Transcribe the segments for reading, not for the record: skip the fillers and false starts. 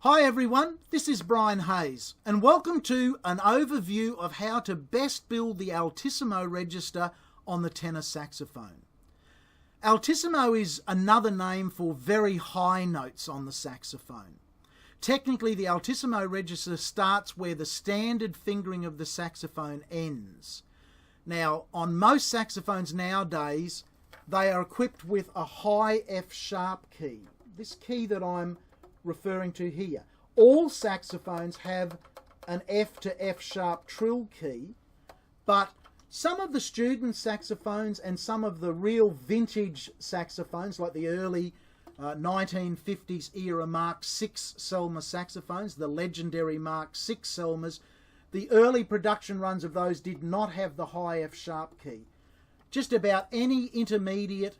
Hi everyone, this is Brian Hayes and welcome to an overview of how to best build the Altissimo register on the tenor saxophone. Altissimo is another name for very high notes on the saxophone. Technically, the Altissimo register starts where the standard fingering of the saxophone ends. Now, on most saxophones nowadays, they are equipped with a high F sharp key. This key that I'm referring to here. All saxophones have an F to F sharp trill key, but some of the student saxophones and some of the real vintage saxophones, like the early 1950s era Mark VI Selmer saxophones, the legendary Mark VI Selmers, the early production runs of those did not have the high F sharp key. Just about any intermediate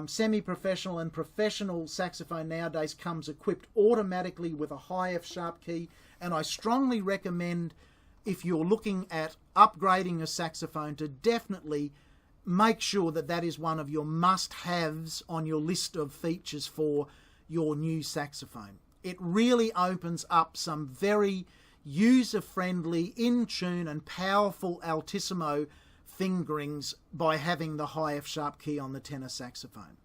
semi-professional and professional saxophone nowadays comes equipped automatically with a high F sharp key, and I strongly recommend, if you're looking at upgrading a saxophone, to definitely make sure that that is one of your must-haves on your list of features for your new saxophone. It really opens up some very user-friendly, in-tune and powerful Altissimo fingerings by having the high F sharp key on the tenor saxophone.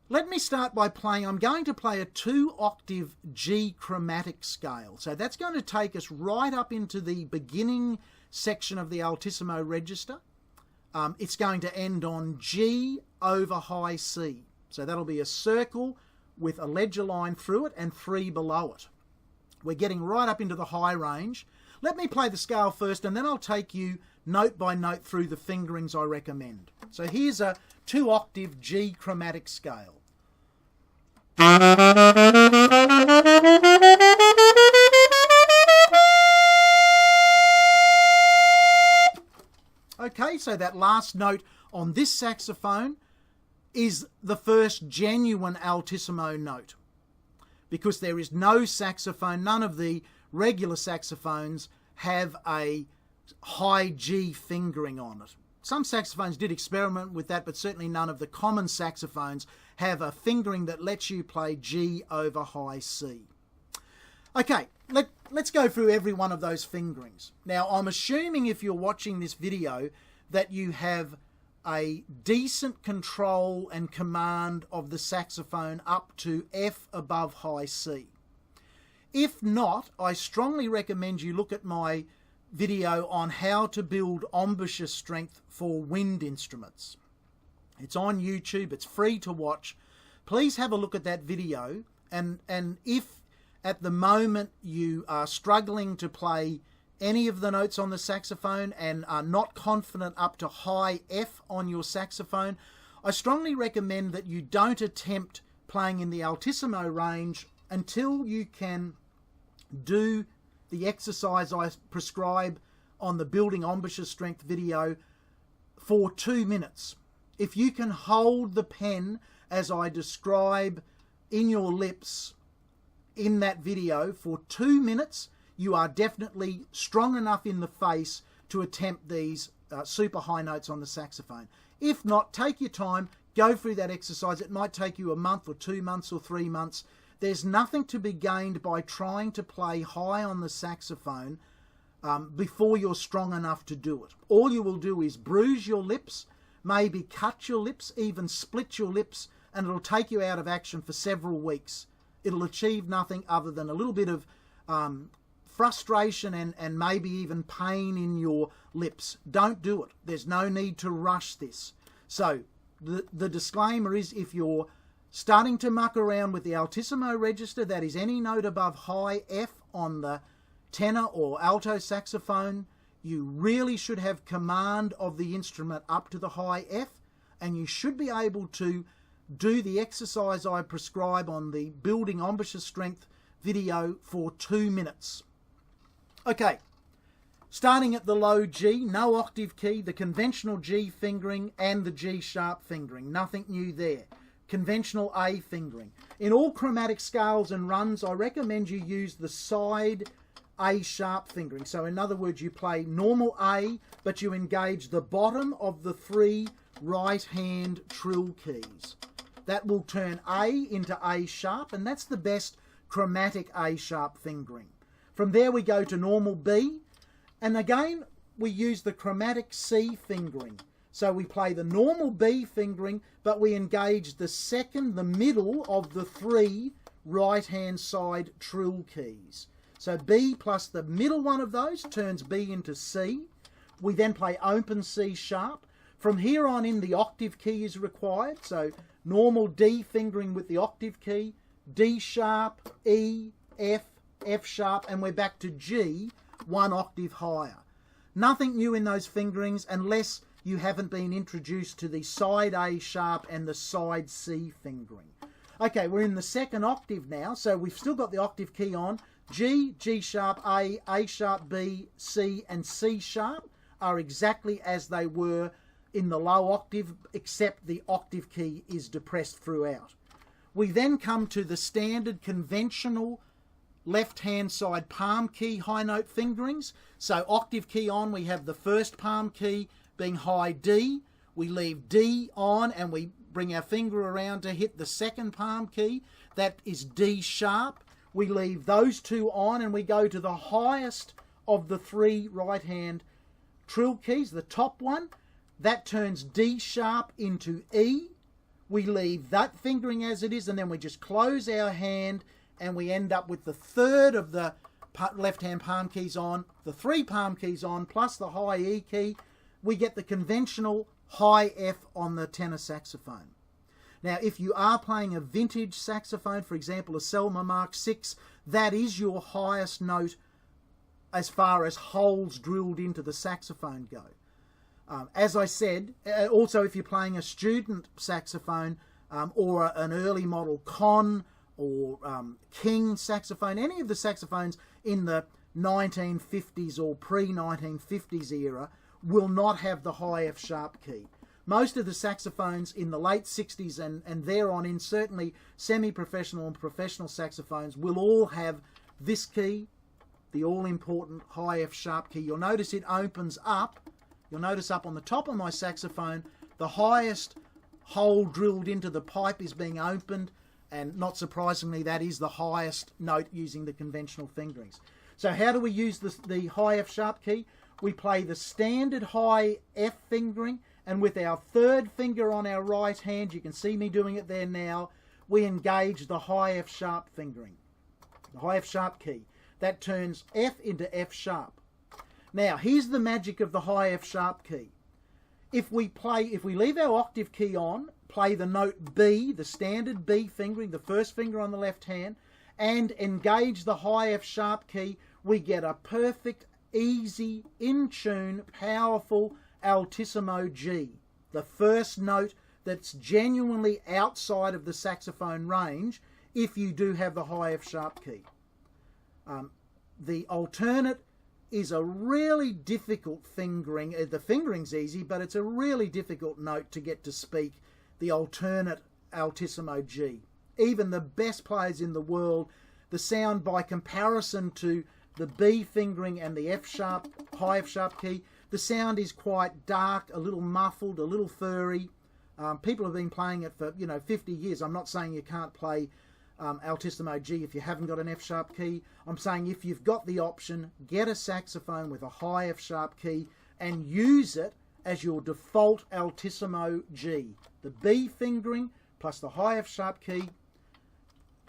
Let me start by playing. I'm going to play a 2-octave G Chromatic Scale. So that's going to take us right up into the beginning section of the Altissimo register. It's going to end on G over high C. So that'll be a circle with a ledger line through it and 3 below it. We're getting right up into the high range. Let me play the scale first, and then I'll take you note by note through the fingerings I recommend. So here's a 2-octave G Chromatic Scale. Okay, so that last note on this saxophone is the first genuine Altissimo note, because there is no saxophone, none of the regular saxophones have a high G fingering on it. Some saxophones did experiment with that, but certainly none of the common saxophones have a fingering that lets you play G over high C. Okay, let's go through every one of those fingerings. Now, I'm assuming if you're watching this video that you have a decent control and command of the saxophone up to F above high C. If not, I strongly recommend you look at my video on how to build embouchure strength for wind instruments. It's on YouTube, it's free to watch. Please have a look at that video, and if at the moment you are struggling to play any of the notes on the saxophone and are not confident up to high F on your saxophone, I strongly recommend that you don't attempt playing in the Altissimo range until you can do the exercise I prescribe on the Building Embouchure Strength video for 2 minutes. If you can hold the pen as I describe in your lips in that video for 2 minutes, you are definitely strong enough in the face to attempt these super high notes on the saxophone. If not, take your time, go through that exercise. It might take you a month or 2 months or 3 months. There's nothing to be gained by trying to play high on the saxophone before you're strong enough to do it. All you will do is bruise your lips, maybe cut your lips, even split your lips, and it'll take you out of action for several weeks. It'll achieve nothing other than a little bit of frustration and maybe even pain in your lips. Don't do it. There's no need to rush this. So the disclaimer is, if you're starting to muck around with the Altissimo register, that is any note above high F on the tenor or alto saxophone, you really should have command of the instrument up to the high F, and you should be able to do the exercise I prescribe on the Building Embouchure Strength video for 2 minutes. Okay, starting at the low G, no octave key, the conventional G fingering and the G sharp fingering, nothing new there. Conventional A fingering. In all chromatic scales and runs, I recommend you use the side A sharp fingering. So in other words, you play normal A, but you engage the bottom of the 3 right hand trill keys. That will turn A into A sharp, and that's the best chromatic A sharp fingering. From there we go to normal B, and again we use the chromatic C fingering. So we play the normal B fingering, but we engage the middle of the 3 right-hand side trill keys. So B plus the middle one of those turns B into C. We then play open C sharp. From here on in, the octave key is required. So normal D fingering with the octave key, D sharp, E, F, F sharp, and we're back to G, 1 octave higher. Nothing new in those fingerings unless you haven't been introduced to the side A sharp and the side C fingering. Okay, we're in the 2nd octave now, so we've still got the octave key on. G, G sharp, A sharp, B, C, and C sharp are exactly as they were in the low octave, except the octave key is depressed throughout. We then come to the standard conventional left-hand side palm key high note fingerings. So octave key on, we have the first palm key being high D. We leave D on and we bring our finger around to hit the 2nd palm key. That is D sharp. We leave those 2 on and we go to the highest of the 3 right-hand trill keys, the top one. That turns D sharp into E. We leave that fingering as it is, and then we just close our hand and we end up with the 3rd of the left-hand palm keys on, the 3 palm keys on, plus the high E key. We get the conventional high F on the tenor saxophone. Now, if you are playing a vintage saxophone, for example, a Selmer Mark 6, that is your highest note as far as holes drilled into the saxophone go. As I said, also if you're playing a student saxophone or an early model Con or King saxophone, any of the saxophones in the 1950s or pre-1950s era will not have the high F sharp key. Most of the saxophones in the late 60s and thereon in, certainly semi-professional and professional saxophones, will all have this key, the all-important high F sharp key. You'll notice it opens up. You'll notice up on the top of my saxophone, the highest hole drilled into the pipe is being opened, and not surprisingly, that is the highest note using the conventional fingerings. So how do we use the high F sharp key? We play the standard high F fingering, and with our 3rd finger on our right hand, you can see me doing it there now, we engage the high F sharp fingering, the high F sharp key. That turns F into F sharp. Now, here's the magic of the high F sharp key. If we leave our octave key on, play the note B, the standard B fingering, the 1st finger on the left hand, and engage the high F sharp key, we get a perfect, easy, in tune, powerful Altissimo G. The first note that's genuinely outside of the saxophone range if you do have the high F sharp key. The alternate is a really difficult fingering. The fingering's easy, but it's a really difficult note to get to speak, the alternate Altissimo G. Even the best players in the world, the sound by comparison to the B fingering and the F sharp, high F sharp key, the sound is quite dark, a little muffled, a little furry. People have been playing it for 50 years. I'm not saying you can't play Altissimo G if you haven't got an F sharp key. I'm saying if you've got the option, get a saxophone with a high F sharp key and use it as your default Altissimo G. The B fingering plus the high F sharp key.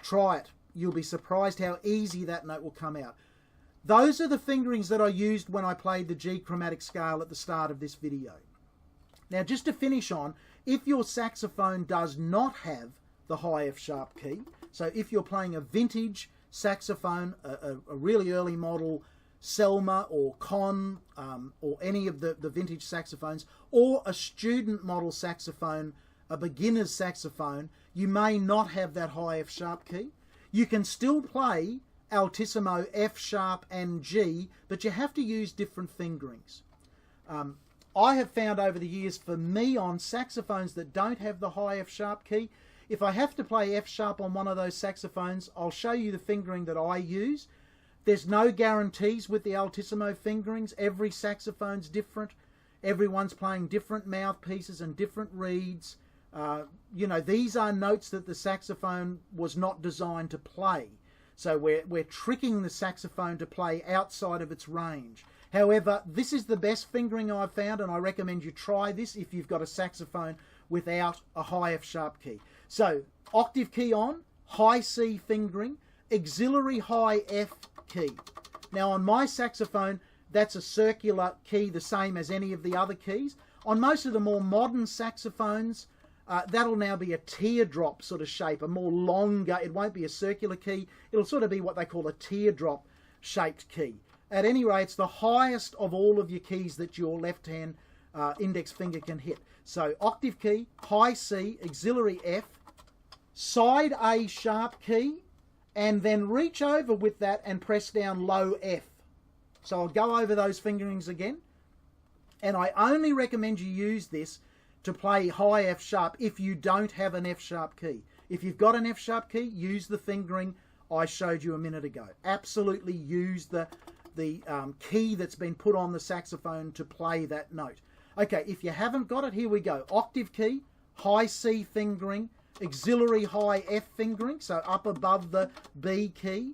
Try it. You'll be surprised how easy that note will come out. Those are the fingerings that I used when I played the G Chromatic Scale at the start of this video. Now, just to finish on, if your saxophone does not have the high F sharp key, so if you're playing a vintage saxophone, a really early model Selmer or Con, or any of the vintage saxophones, or a student model saxophone, a beginner's saxophone, you may not have that high F sharp key. You can still play Altissimo F sharp and G, but you have to use different fingerings. I have found over the years, for me, on saxophones that don't have the high F sharp key, if I have to play F sharp on one of those saxophones, I'll show you the fingering that I use. There's no guarantees with the Altissimo fingerings. Every saxophone's different. Everyone's playing different mouthpieces and different reeds. These are notes that the saxophone was not designed to play. So we're tricking the saxophone to play outside of its range. However, this is the best fingering I've found, and I recommend you try this if you've got a saxophone without a high F sharp key. So, octave key on, high C fingering, auxiliary high F key. Now on my saxophone, that's a circular key, the same as any of the other keys. On most of the more modern saxophones, that'll now be a teardrop sort of shape, a more longer, it won't be a circular key, it'll sort of be what they call a teardrop shaped key. At any rate, it's the highest of all of your keys that your left hand index finger can hit. So octave key, high C, auxiliary F, side A sharp key, and then reach over with that and press down low F. So I'll go over those fingerings again, and I only recommend you use this to play high F sharp if you don't have an F sharp key. If you've got an F sharp key, use the fingering I showed you a minute ago. Absolutely use the key that's been put on the saxophone to play that note. Okay, if you haven't got it, here we go. Octave key, high C fingering, auxiliary high F fingering, so up above the B key,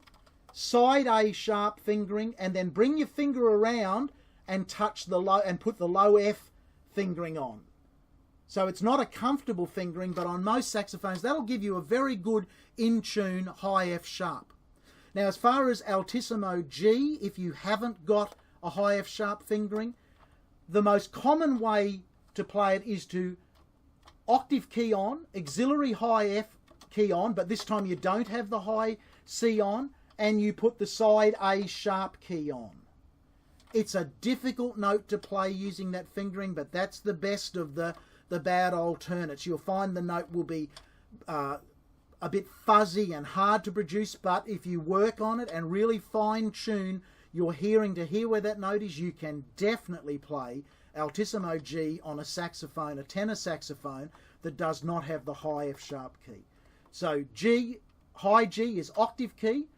side A sharp fingering, and then bring your finger around and touch the low and put the low F fingering on. So it's not a comfortable fingering, but on most saxophones that'll give you a very good in tune high F sharp. Now as far as Altissimo G, if you haven't got a high F sharp fingering, the most common way to play it is to octave key on, auxiliary high F key on, but this time you don't have the high C on, and you put the side A sharp key on. It's a difficult note to play using that fingering, but that's the best of the bad alternates. You'll find the note will be a bit fuzzy and hard to produce, but if you work on it and really fine tune your hearing to hear where that note is, you can definitely play Altissimo G on a saxophone, a tenor saxophone that does not have the high F sharp key. So G, high G is octave key,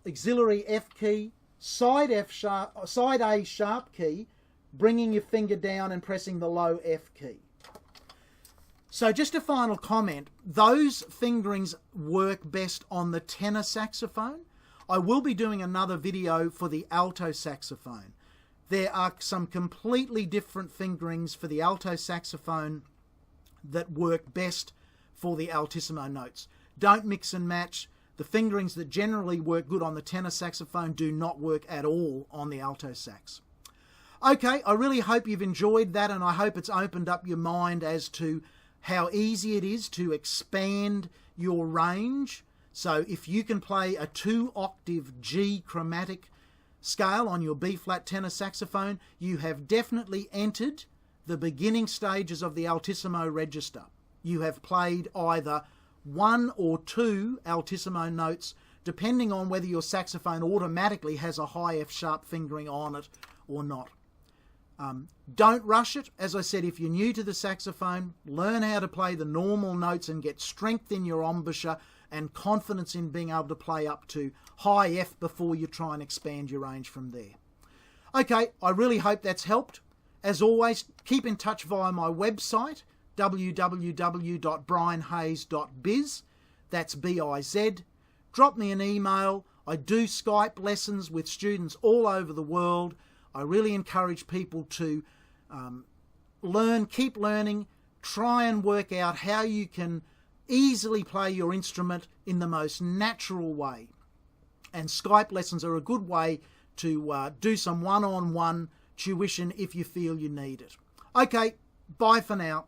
auxiliary F key, side A sharp key, bringing your finger down and pressing the low F key. So just a final comment, those fingerings work best on the tenor saxophone. I will be doing another video for the alto saxophone. There are some completely different fingerings for the alto saxophone that work best for the altissimo notes. Don't mix and match. The fingerings that generally work good on the tenor saxophone do not work at all on the alto sax. Okay, I really hope you've enjoyed that, and I hope it's opened up your mind as to how easy it is to expand your range. So if you can play a 2-octave G Chromatic Scale on your B-flat tenor saxophone, you have definitely entered the beginning stages of the altissimo register. You have played either 1 or 2 altissimo notes, depending on whether your saxophone automatically has a high F sharp fingering on it or not. Don't rush it. As I said, if you're new to the saxophone, learn how to play the normal notes and get strength in your embouchure and confidence in being able to play up to high F before you try and expand your range from there. Okay, I really hope that's helped. As always, keep in touch via my website, www.brianhayes.biz. That's B-I-Z. Drop me an email. I do Skype lessons with students all over the world. I really encourage people to learn, keep learning, try and work out how you can easily play your instrument in the most natural way. And Skype lessons are a good way to do some one-on-one tuition if you feel you need it. Okay, bye for now.